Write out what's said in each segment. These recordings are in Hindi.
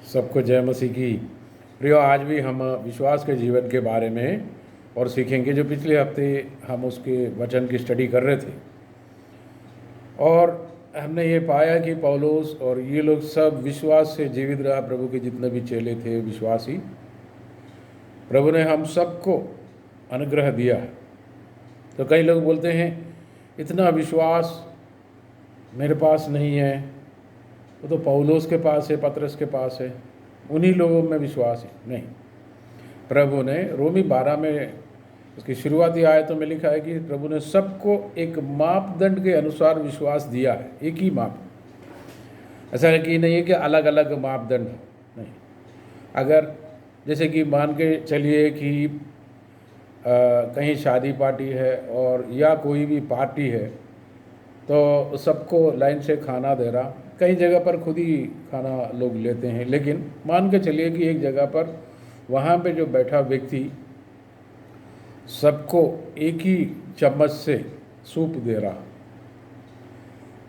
सबको जय मसीह की। प्रियो, आज भी हम विश्वास के जीवन के बारे में और सीखेंगे। जो पिछले हफ्ते हम उसके वचन की स्टडी कर रहे थे और हमने ये पाया कि पौलुस और ये लोग सब विश्वास से जीवित रहा। प्रभु के जितने भी चेले थे विश्वासी, प्रभु ने हम सबको अनुग्रह दिया है। तो कई लोग बोलते हैं इतना विश्वास मेरे पास नहीं है, वो तो पौलुस के पास है, पतरस के पास है, उन्हीं लोगों में विश्वास है। नहीं, प्रभु ने रोमी 12 में उसकी शुरुआती आयतों में लिखा है कि प्रभु ने सबको एक मापदंड के अनुसार विश्वास दिया है। एक ही माप, ऐसा है कि नहीं है कि अलग अलग मापदंड है। नहीं, अगर जैसे कि मान के चलिए कि कहीं शादी पार्टी है और या कोई भी पार्टी है तो सबको लाइन से खाना दे रहा। कई जगह पर खुद ही खाना लोग लेते हैं, लेकिन मान के चलिए कि एक जगह पर वहाँ पे जो बैठा व्यक्ति सबको एक ही चम्मच से सूप दे रहा,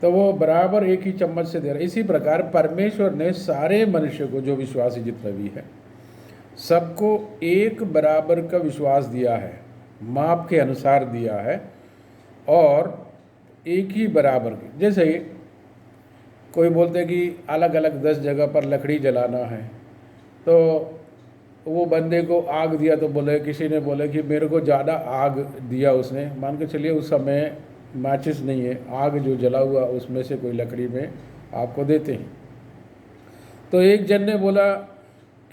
तो वो बराबर एक ही चम्मच से दे रहा। इसी प्रकार परमेश्वर ने सारे मनुष्य को, जो विश्वासी जितना भी है, सबको एक बराबर का विश्वास दिया है, माप के अनुसार दिया है और एक ही बराबर के। जैसे कोई बोलते कि अलग अलग 10 जगह पर लकड़ी जलाना है, तो वो बंदे को आग दिया, तो बोले, किसी ने बोले कि मेरे को ज़्यादा आग दिया उसने। मान के चलिए उस समय माचिस नहीं है, आग जो जला हुआ उसमें से कोई लकड़ी में आपको देते हैं। तो एक जन ने बोला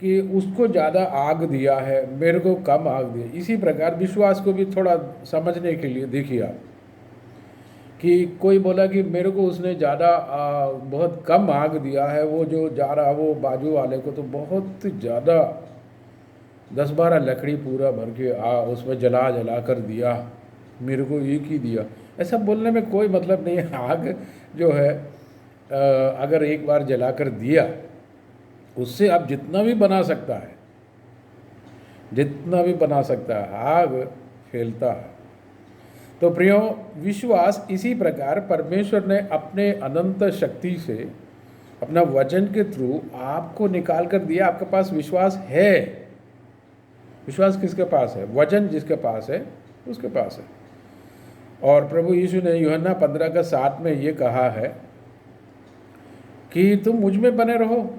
कि उसको ज़्यादा आग दिया है, मेरे को कम आग दिया। इसी प्रकार विश्वास को भी थोड़ा समझने के लिए देखिए आप कि कोई बोला कि मेरे को उसने ज़्यादा बहुत कम आग दिया है, वो जो जा रहा वो बाजू वाले को तो बहुत ज़्यादा 10-12 लकड़ी पूरा भर के उसमें जला जला कर दिया, मेरे को एक ही दिया। ऐसा बोलने में कोई मतलब नहीं है। आग जो है अगर एक बार जला कर दिया, उससे आप जितना भी बना सकता है, जितना भी बना सकता है, आग फैलता है। तो प्रियो, विश्वास इसी प्रकार परमेश्वर ने अपने अनंत शक्ति से अपना वचन के थ्रू आपको निकाल कर दिया। आपके पास विश्वास है। विश्वास किसके पास है? वचन जिसके पास है उसके पास है। और प्रभु यीशु ने यूहन्ना 15:7 में ये कहा है कि तुम मुझ में बने रहो,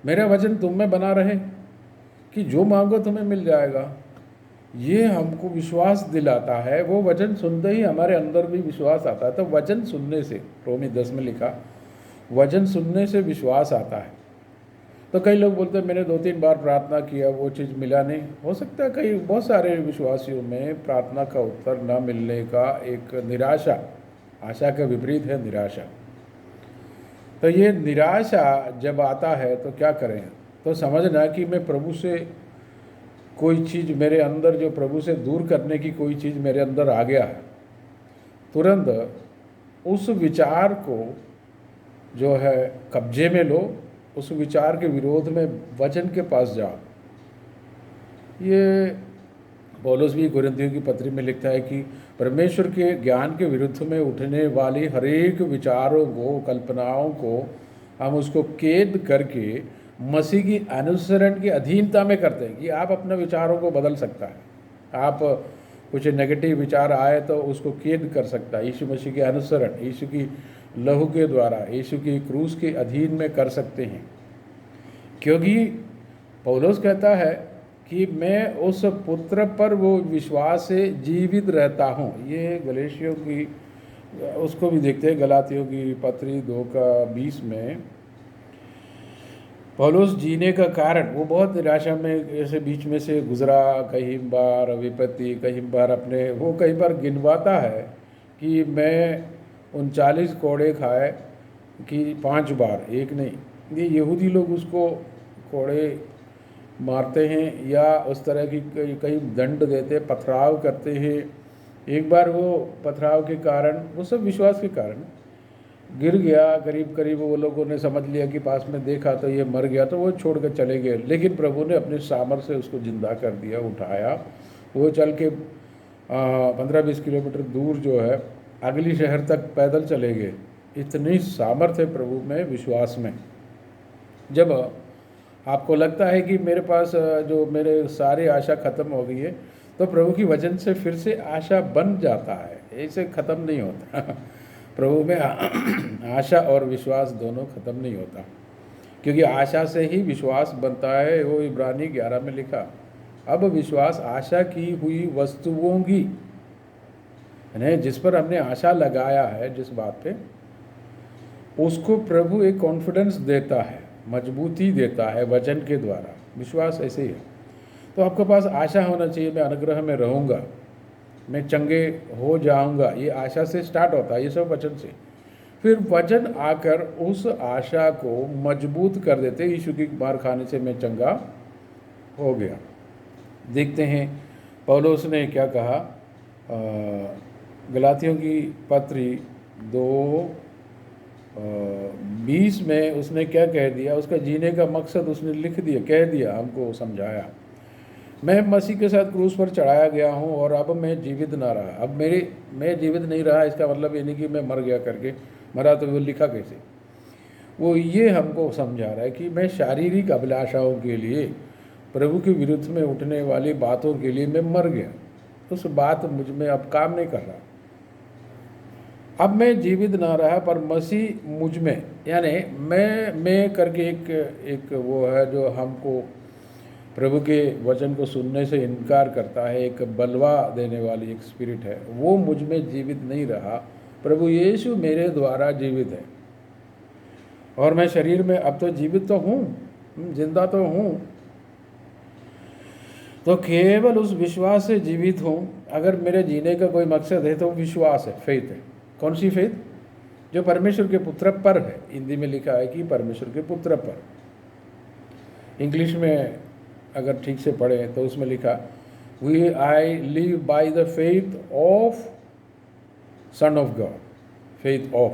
मेरा वचन तुम में बना रहे, कि जो मांगो तुम्हें मिल जाएगा। ये हमको विश्वास दिलाता है। वो वचन सुनते ही हमारे अंदर भी विश्वास आता है। तो वचन सुनने से, रोमी 10 में लिखा, वचन सुनने से विश्वास आता है। तो कई लोग बोलते हैं मैंने 2-3 बार प्रार्थना किया, वो चीज़ मिला नहीं। हो सकता है कई बहुत सारे विश्वासियों में प्रार्थना का उत्तर न मिलने का एक निराशा, आशा के विपरीत है निराशा। तो ये निराशा जब आता है तो क्या करें? तो समझना कि मैं प्रभु से कोई चीज़ मेरे अंदर, जो प्रभु से दूर करने की कोई चीज़ मेरे अंदर आ गया है, तुरंत उस विचार को जो है कब्जे में लो, उस विचार के विरोध में वचन के पास जाओ। ये पौलुस भी कोरिन्थियों की पत्री में लिखता है कि परमेश्वर के ज्ञान के विरुद्ध में उठने वाली हरेक विचारों को, कल्पनाओं को हम उसको कैद करके मसीह की अनुसरण की अधीनता में करते हैं। कि आप अपने विचारों को बदल सकता है। आप कुछ नेगेटिव विचार आए तो उसको कैद कर सकता है। यीशु मसीह के अनुसरण, यीशु की लहू के द्वारा, यीशु की क्रूस के अधीन में कर सकते हैं। क्योंकि पौलुस कहता है कि मैं उस पुत्र पर वो विश्वास से जीवित रहता हूँ। ये गलातियों की, उसको भी देखते हैं, गलातियों की पत्री 2:20 में पौलुस जीने का कारण, वो बहुत निराशा में ऐसे बीच में से गुजरा, कई बार विपत्ति, कई बार अपने, वो कई बार गिनवाता है कि मैं 39 कोड़े खाए, कि 5 बार, एक नहीं। ये यहूदी लोग उसको कोड़े मारते हैं या उस तरह की कई दंड देते, पथराव करते हैं। एक बार वो पथराव के कारण, वो सब विश्वास के कारण गिर गया। करीब करीब वो लोगों ने समझ लिया कि पास में देखा तो ये मर गया, तो वो छोड़ कर चले गए। लेकिन प्रभु ने अपने सामर्थ्य से उसको जिंदा कर दिया, उठाया। वो चल के 15-20 किलोमीटर दूर जो है अगली शहर तक पैदल चले गए। इतनी सामर्थ्य है प्रभु में, विश्वास में। जब आपको लगता है कि मेरे पास जो मेरे सारी आशा खत्म हो गई है, तो प्रभु की वचन से फिर से आशा बन जाता है, ऐसे ख़त्म नहीं होता। प्रभु में आशा और विश्वास दोनों ख़त्म नहीं होता, क्योंकि आशा से ही विश्वास बनता है। वो इब्रानी 11 में लिखा, अब विश्वास आशा की हुई वस्तुओं की, यानी जिस पर हमने आशा लगाया है, जिस बात पे, उसको प्रभु एक कॉन्फिडेंस देता है, मजबूती देता है वचन के द्वारा। विश्वास ऐसे ही है। तो आपके पास आशा होना चाहिए, मैं अनुग्रह में रहूँगा, मैं चंगे हो जाऊँगा, ये आशा से स्टार्ट होता है, ये सब वचन से। फिर वचन आकर उस आशा को मजबूत कर देते, यीशु की मार खाने से मैं चंगा हो गया। देखते हैं पौलुस ने क्या कहा, गलातियों की पत्री 2:20 में उसने क्या कह दिया, उसका जीने का मकसद उसने लिख दिया, कह दिया, हमको समझाया। मैं मसीह के साथ क्रूस पर चढ़ाया गया हूँ और अब मैं जीवित ना रहा। अब मैं जीवित नहीं रहा, इसका मतलब ये नहीं कि मैं मर गया करके, मरा तो वो लिखा कैसे, वो ये हमको समझा रहा है कि मैं शारीरिक अभिलाषाओं के लिए, प्रभु के विरुद्ध में उठने वाली बातों के लिए मैं मर गया। उस बात मुझ में अब काम नहीं कर रहा। अब मैं जीवित ना रहा, पर मसीह मुझ में, यानी मैं करके एक वो है जो हमको प्रभु के वचन को सुनने से इनकार करता है, एक बलवा देने वाली एक स्पिरिट है, वो मुझ में जीवित नहीं रहा। प्रभु यीशु मेरे द्वारा जीवित है, और मैं शरीर में अब तो जीवित तो हूँ, जिंदा तो हूँ, तो केवल उस विश्वास से जीवित हूँ। अगर मेरे जीने का कोई मकसद है तो विश्वास है, फेथ है। कौन सी फेथ? जो परमेश्वर के पुत्र पर है। हिंदी में लिखा है कि परमेश्वर के पुत्र पर। इंग्लिश में अगर ठीक से पढ़े तो उसमें लिखा, I live by the faith of son of God. Faith of,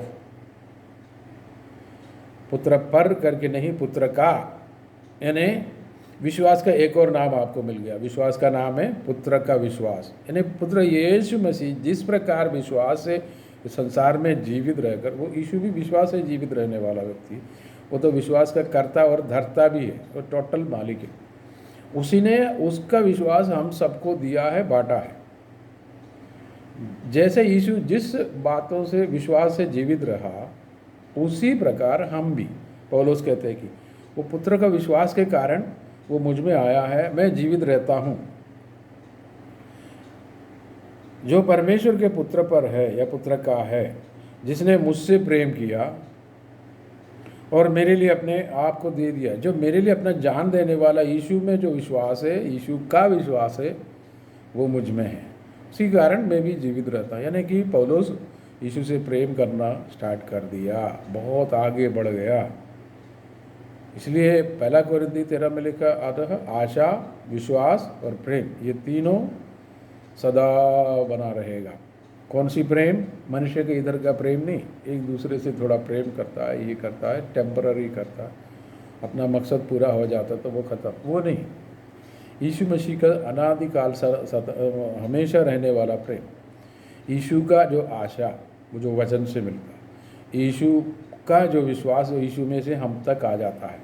पुत्र पर करके नहीं, पुत्र का, यानी विश्वास का एक और नाम आपको मिल गया। विश्वास का नाम है पुत्र का विश्वास, यानी पुत्र यीशु मसीह जिस प्रकार विश्वास से संसार में जीवित रहकर, वो यीशु भी विश्वास से जीवित रहने वाला व्यक्ति, वो तो विश्वास का कर्ता और धर्ता भी है, वो टोटल मालिक है। उसी ने उसका विश्वास हम सबको दिया है, बांटा है। जैसे यीशु जिस बातों से विश्वास से जीवित रहा, उसी प्रकार हम भी, पौलुस कहते हैं कि वो पुत्र का विश्वास के कारण वो मुझ में आया है, मैं जीवित रहता हूँ। जो परमेश्वर के पुत्र पर है या पुत्र का है, जिसने मुझसे प्रेम किया और मेरे लिए अपने आप को दे दिया, जो मेरे लिए अपना जान देने वाला यीशु में जो विश्वास है, यीशु का विश्वास है, वो मुझ में है। उसी कारण मैं भी जीवित रहता। यानी कि पौलुस यीशु से प्रेम करना स्टार्ट कर दिया, बहुत आगे बढ़ गया। इसलिए 1 कोरिन्थी 13 में लिखा आता है, आशा, विश्वास और प्रेम, ये तीनों सदा बना रहेगा। कौन सी प्रेम? मनुष्य के इधर का प्रेम नहीं, एक दूसरे से थोड़ा प्रेम करता है, ये करता है, टेम्पररी करता है, अपना मकसद पूरा हो जाता तो वो ख़त्म, वो नहीं। यीशु मसीह का अनादिकाल हमेशा रहने वाला प्रेम, यीशु का जो आशा, वो जो वचन से मिलता है, यीशु का जो विश्वास वो यीशु में से हम तक आ जाता है।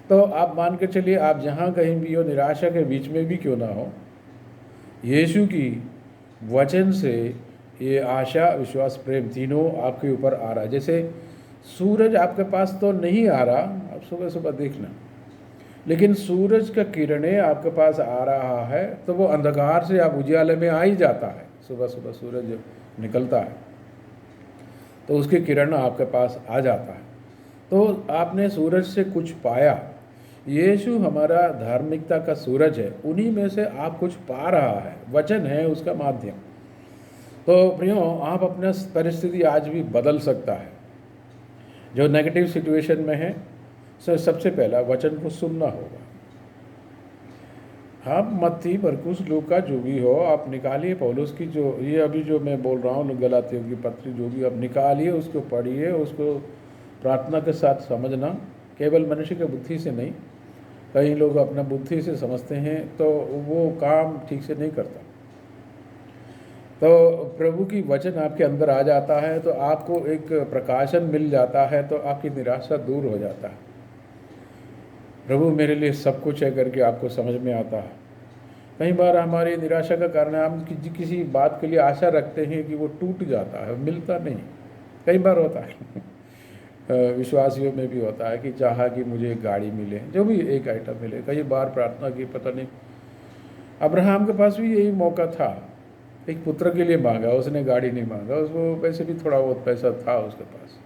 तो आप मान के चलिए, आप जहाँ कहीं भी हो, निराशा के बीच में भी क्यों ना हो, यीशु की वचन से ये आशा, विश्वास, प्रेम तीनों आपके ऊपर आ रहा है। जैसे सूरज आपके पास तो नहीं आ रहा, आप सुबह सुबह देखना, लेकिन सूरज का किरणें आपके पास आ रहा है, तो वो अंधकार से आप उजियाले में आ ही जाता है। सुबह सुबह सूरज निकलता है तो उसकी किरण आपके पास आ जाता है। तो आपने सूरज से कुछ पाया, यीशु हमारा धार्मिकता का सूरज है, उन्हीं में से आप कुछ पा रहा है, वचन है उसका माध्यम। तो प्रियो, आप अपना परिस्थिति आज भी बदल सकता है। जो नेगेटिव सिचुएशन में है, सबसे पहला वचन को सुनना होगा। आप मत्ती, मरकुस, लूका जो भी हो, आप निकालिए पौलुस की जो ये अभी जो मैं बोल रहा हूँ, गलातियों की पत्री जो भी आप निकालिए, उसको पढ़िए, उसको प्रार्थना के साथ समझना, केवल मनुष्य के बुद्धि से नहीं। कई लोग अपना बुद्धि से समझते हैं तो वो काम ठीक से नहीं करता। तो प्रभु की वचन आपके अंदर आ जाता है तो आपको एक प्रकाशन मिल जाता है, तो आपकी निराशा दूर हो जाता है। प्रभु मेरे लिए सब कुछ है करके आपको समझ में आता है। कई बार हमारी निराशा का कारण है हम किसी बात के लिए आशा रखते हैं कि वो टूट जाता है, मिलता नहीं। कई बार होता है विश्वासियों में भी होता है कि चाहा कि मुझे एक गाड़ी मिले, जो भी एक आइटम मिले। कई बार प्रार्थना की, पता नहीं। अब्राहम के पास भी यही मौका था, एक पुत्र के लिए मांगा, उसने गाड़ी नहीं मांगा, उसको वैसे भी थोड़ा बहुत पैसा था उसके पास।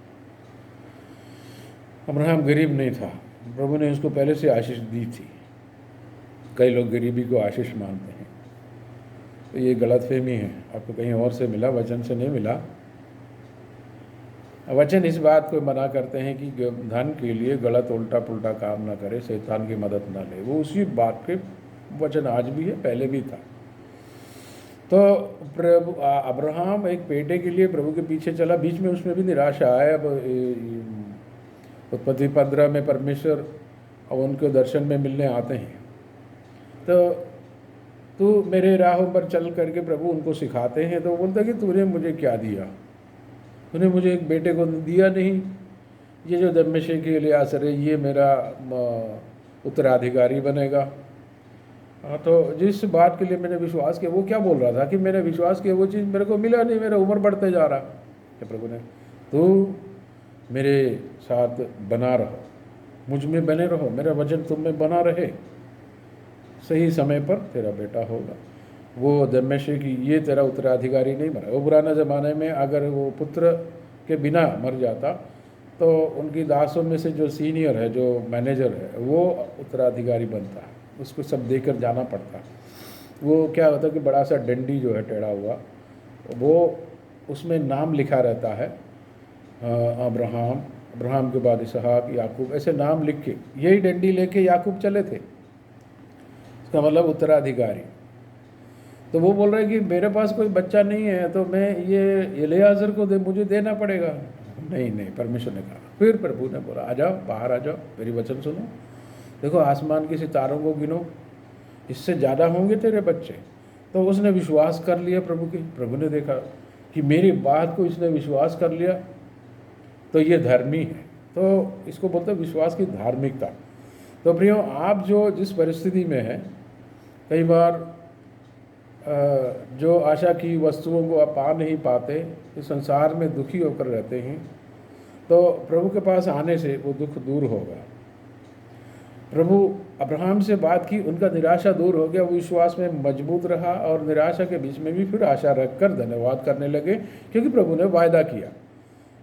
अब्राहम गरीब नहीं था, प्रभु ने उसको पहले से आशीष दी थी। कई लोग गरीबी को आशीष मानते हैं, तो ये गलतफहमी है। आपको कहीं और से मिला, वचन से नहीं मिला। वचन इस बात को मना करते हैं कि धन के लिए गलत उल्टा पुल्टा काम ना करे, शैतान की मदद ना ले। वो उसी बात के वचन आज भी है, पहले भी था। तो प्रभु अब्राहम एक बेटे के लिए प्रभु के पीछे चला, बीच में उसमें भी निराशा आए। अब उत्पत्ति 15 में परमेश्वर अब उनके दर्शन में मिलने आते हैं, तो तू मेरे राहों पर चल करके प्रभु उनको सिखाते हैं। तो बोलता कि तूने मुझे क्या दिया, तूने मुझे एक बेटे को दिया नहीं। ये जो दमिश्क के एलीआजर है, ये मेरा उत्तराधिकारी बनेगा। हाँ, तो जिस बात के लिए मैंने विश्वास किया, वो क्या बोल रहा था कि मैंने विश्वास किया, वो चीज़ मेरे को मिला नहीं, मेरा उम्र बढ़ते जा रहा। कि प्रभु ने, तू मेरे साथ बना रहो, मुझ में बने रहो, मेरा वचन तुम में बना रहे, सही समय पर तेरा बेटा होगा। वो दमिश्क की ये तेरा उत्तराधिकारी नहीं बना। वो पुराने ज़माने में अगर वो पुत्र के बिना मर जाता तो उनकी दासों में से जो सीनियर है, जो मैनेजर है, वो उत्तराधिकारी बनता है, उसको सब देकर जाना पड़ता है। वो क्या होता है कि बड़ा सा डंडी जो है टेढ़ा हुआ, वो उसमें नाम लिखा रहता है, अब्राहम के बाद इसहाक, याकूब, ऐसे नाम लिख के, यही डंडी लेके याकूब चले थे, इसका मतलब उत्तराधिकारी। तो वो बोल रहा है कि मेरे पास कोई बच्चा नहीं है, तो मैं ये एलीआजर को मुझे देना पड़ेगा। नहीं नहीं, परमेश्वर ने कहा। फिर प्रभु ने बोला, आ जाओ, बाहर आ जाओ, मेरी वचन सुनो, देखो आसमान के सितारों को गिनो, इससे ज़्यादा होंगे तेरे बच्चे। तो उसने विश्वास कर लिया प्रभु की। प्रभु ने देखा कि मेरी बात को इसने विश्वास कर लिया, तो ये धर्मी है। तो इसको बोलते हैं विश्वास की धार्मिकता। तो प्रियो, आप जो जिस परिस्थिति में हैं, कई बार जो आशा की वस्तुओं को आप पा नहीं पाते, इस संसार में दुखी होकर रहते हैं, तो प्रभु के पास आने से वो दुख दूर होगा। प्रभु अब्राहम से बात की, उनका निराशा दूर हो गया, वो विश्वास में मजबूत रहा और निराशा के बीच में भी फिर आशा रखकर धन्यवाद करने लगे, क्योंकि प्रभु ने वायदा किया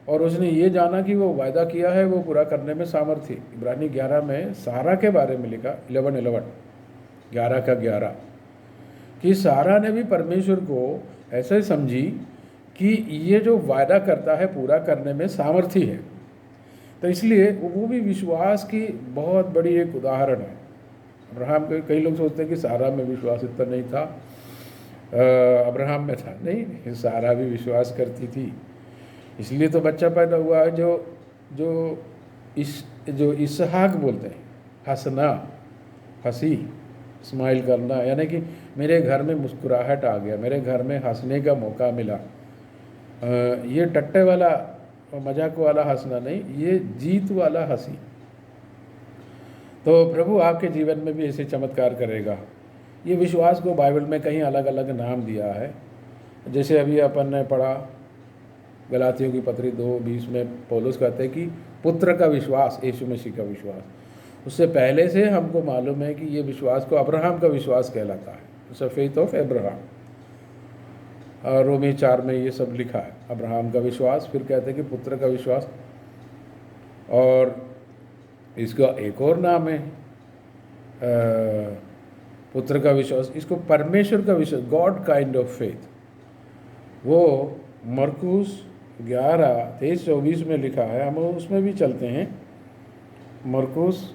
और उसने ये जाना कि वो वायदा किया है वो पूरा करने में सामर्थ्य। इब्रानी 11 में सारा के बारे में लिखा, 11 का 11, कि सारा ने भी परमेश्वर को ऐसे समझी कि ये जो वायदा करता है पूरा करने में सामर्थ्य है। तो इसलिए वो भी विश्वास की बहुत बड़ी एक उदाहरण है। अब्राहम के, कई लोग सोचते हैं कि सारा में विश्वास इतना नहीं था, अब्राहम में था। नहीं, सारा भी विश्वास करती थी, इसलिए तो बच्चा पैदा हुआ है जो इसहाक बोलते हैं, हंसना, हंसी, स्माइल करना, यानी कि मेरे घर में मुस्कुराहट आ गया, मेरे घर में हंसने का मौका मिला। ये टट्टे वाला मजाक वाला हंसना नहीं, ये जीत वाला हंसी। तो प्रभु आपके जीवन में भी ऐसे चमत्कार करेगा। ये विश्वास को बाइबल में कहीं अलग अलग नाम दिया है। जैसे अभी अपन ने पढ़ा गलातियों की पत्री 2:20 में पौलुस कहते हैं कि पुत्र का विश्वास, यीशु मसीह का विश्वास। उससे पहले से हमको मालूम है कि ये विश्वास को अब्राहम का विश्वास कहलाता है, द फेथ ऑफ अब्राहम। और रोमी 4 में ये सब लिखा है, अब्राहम का विश्वास। फिर कहते हैं कि पुत्र का विश्वास, और इसका एक और नाम है पुत्र का विश्वास, इसको परमेश्वर का विश्वास, गॉड काइंड ऑफ फेथ। वो मरकुस 11:23-24 में लिखा है, हम उसमें भी चलते हैं। मरकुस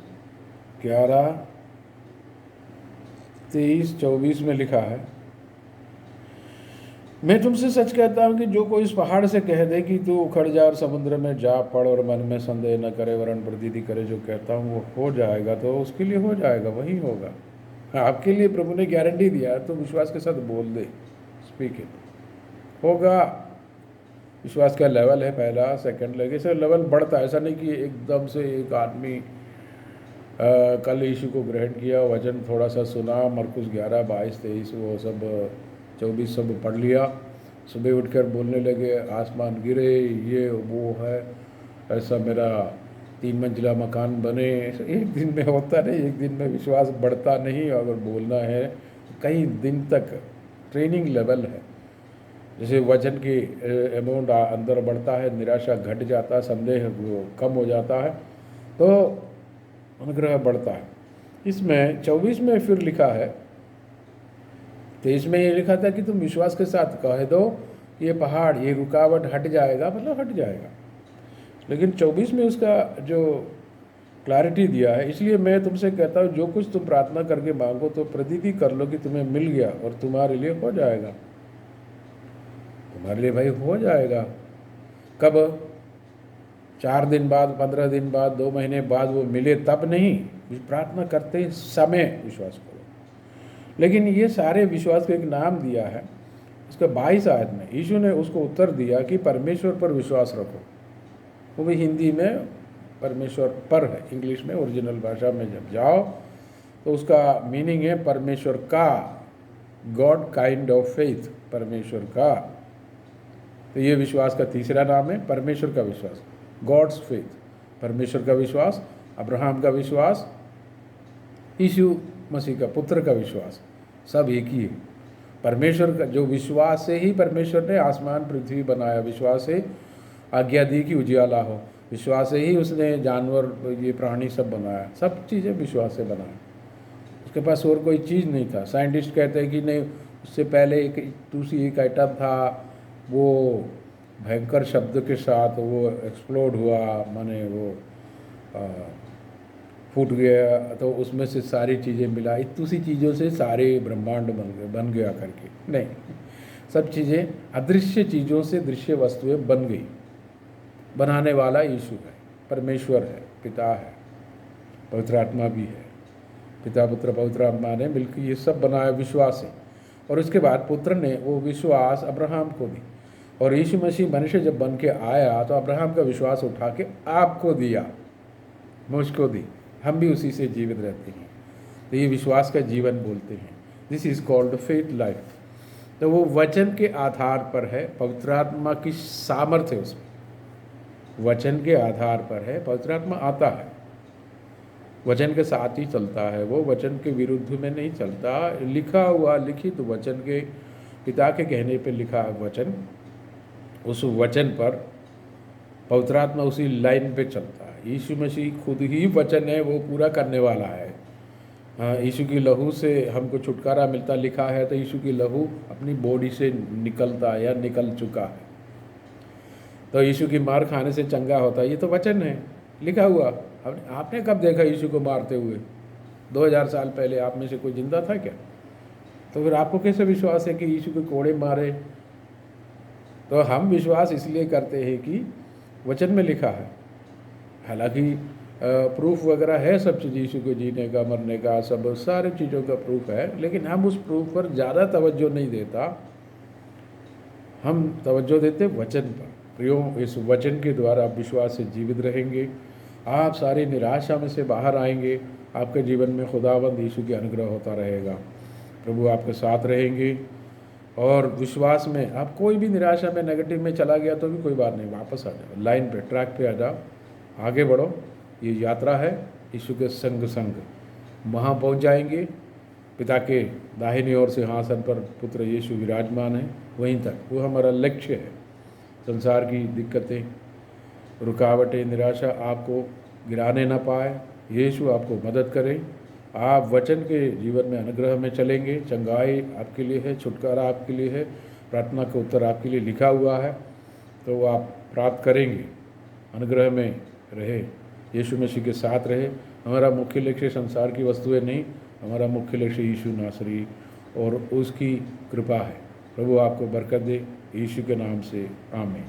11:23-24 में लिखा है, मैं तुमसे सच कहता हूँ कि जो कोई इस पहाड़ से कह दे कि तू उखड़ जा और समुद्र में जा पड़ और मन में संदेह न करे वरन प्रतीति करे जो कहता हूँ वो हो जाएगा, तो उसके लिए हो जाएगा, वही होगा। आपके लिए प्रभु ने गारंटी दिया, तो विश्वास के साथ बोल दे, स्पीक इट, होगा। विश्वास का लेवल है, पहला, सेकंड लेवल, से लेवल बढ़ता है। ऐसा नहीं कि एकदम से एक आदमी कल यीशु को ग्रहण किया, वचन थोड़ा सा सुना, मरकुस 11, 22, 23 वो सब 24 सब पढ़ लिया। सुबह उठकर बोलने लगे आसमान गिरे, ये वो है, ऐसा मेरा 3 मंजिला मकान बने। एक दिन में होता नहीं, एक दिन में विश्वास बढ़ता नहीं। अगर बोलना है कई दिन तक ट्रेनिंग लेवल है। जैसे वजन की अमाउंट अंदर बढ़ता है, निराशा घट जाता है, संदेह वो कम हो जाता है, तो अनुग्रह बढ़ता है। इसमें 24 में फिर लिखा है, 23 में ये लिखा था कि तुम विश्वास के साथ कह दो ये पहाड़, ये रुकावट हट जाएगा, मतलब हट जाएगा। लेकिन 24 में उसका जो क्लैरिटी दिया है, इसलिए मैं तुमसे कहता हूँ जो कुछ तुम प्रार्थना करके मांगो तो प्रतीति कर लो कि तुम्हें मिल गया और तुम्हारे लिए हो जाएगा। तुम्हारे लिए भाई हो जाएगा। कब? 4 दिन बाद, 15 दिन बाद, 2 महीने बाद वो मिले तब नहीं, प्रार्थना करते समय विश्वास करो। लेकिन ये सारे विश्वास को एक नाम दिया है। इसका 22 आयत में यीशु ने उसको उत्तर दिया कि परमेश्वर पर विश्वास रखो। वो भी हिंदी में परमेश्वर पर है, इंग्लिश में ओरिजिनल भाषा में जब जाओ तो उसका मीनिंग है परमेश्वर का, गॉड काइंड ऑफ फेथ, परमेश्वर का। तो ये विश्वास का तीसरा नाम है परमेश्वर का विश्वास, गॉड्स फेथ। परमेश्वर का विश्वास, अब्राहम का विश्वास, यीशु मसीह का पुत्र का विश्वास, सब एक ही है। परमेश्वर का जो विश्वास से ही परमेश्वर ने आसमान पृथ्वी बनाया, विश्वास से आज्ञा दी कि उजियाला हो, विश्वास से ही उसने जानवर ये प्राणी सब बनाया, सब चीज़ें विश्वास से बनाया। उसके पास और कोई चीज़ नहीं था। साइंटिस्ट कहते हैं कि नहीं, उससे पहले एक दूसरी एक आइटम था, वो भयंकर शब्द के साथ वो एक्सप्लोड हुआ, माने वो फूट गया, तो उसमें से सारी चीज़ें मिला, इतनी सी चीज़ों से सारे ब्रह्मांड बन गया करके नहीं, सब चीज़ें अदृश्य चीज़ों से दृश्य वस्तुएं बन गई। बनाने वाला यीशु है, परमेश्वर है, पिता है, पवित्र आत्मा भी है। पिता पुत्र पवित्र आत्मा ने मिलकर ये सब बनाया विश्वास से। और उसके बाद पुत्र ने वो विश्वास अब्राहम को दी, और यीशु मसीह मनुष्य जब बन के आया तो अब्राहम का विश्वास उठा के आपको दिया, मुझको दी, हम भी उसी से जीवित रहते हैं। तो ये विश्वास का जीवन बोलते हैं, this is called faith life. तो वो वचन के आधार पर है, पवित्र आत्मा की सामर्थ्य उसमें, वचन के आधार पर है। पवित्र आत्मा आता है, वचन के साथ ही चलता है, वो वचन के विरुद्ध में नहीं चलता। लिखा हुआ लिखित वचन के, पिता के कहने पे लिखा वचन, उस वचन पर पवित्र आत्मा उसी लाइन पे चलता है। यीशु मसीह खुद ही वचन है, वो पूरा करने वाला है। यीशु की लहू से हमको छुटकारा मिलता लिखा है, तो यीशु की लहू अपनी बॉडी से निकलता है या निकल चुका है। तो यीशु की मार खाने से चंगा होता है, ये तो वचन है लिखा हुआ। आपने कब देखा यीशु को मारते हुए? 2000 साल पहले आप में से कोई जिंदा था क्या? तो फिर आपको कैसे विश्वास है कि यीशु को कोड़े मारे? तो हम विश्वास इसलिए करते हैं कि वचन में लिखा है। हालांकि प्रूफ वगैरह है सब चीज़, यीशु को जीने का, मरने का, सब सारे चीज़ों का प्रूफ है, लेकिन हम उस प्रूफ पर ज़्यादा तवज्जो नहीं देता, हम तवज्जो देते वचन पर। प्रियो, इस वचन के द्वारा आप विश्वास से जीवित रहेंगे, आप सारी निराशा में से बाहर आएंगे, आपके जीवन में खुदावंद यीशु की अनुग्रह होता रहेगा, प्रभु आपके साथ रहेंगे। और विश्वास में आप कोई भी निराशा में, नेगेटिव में चला गया तो भी कोई बात नहीं, वापस आ जाओ, लाइन पे, ट्रैक पे आ जाओ, आगे बढ़ो। ये यात्रा है यीशु के संग संग, वहाँ पहुँच जाएंगे। पिता के दाहिनी ओर सिंहासन पर पुत्र यीशु विराजमान है, वहीं तक वो हमारा लक्ष्य है। संसार की दिक्कतें, रुकावटें, निराशा आपको गिराने ना पाए, यीशु आपको मदद करे। आप वचन के जीवन में अनुग्रह में चलेंगे, चंगाई आपके लिए है, छुटकारा आपके लिए है, प्रार्थना का उत्तर आपके लिए लिखा हुआ है, तो वो आप प्राप्त करेंगे। अनुग्रह में रहे, यीशु मसीह के साथ रहे। हमारा मुख्य लक्ष्य संसार की वस्तुएं नहीं, हमारा मुख्य लक्ष्य यीशु नासरी और उसकी कृपा है। प्रभु आपको बरकत दे, यीशु के नाम से आमीन।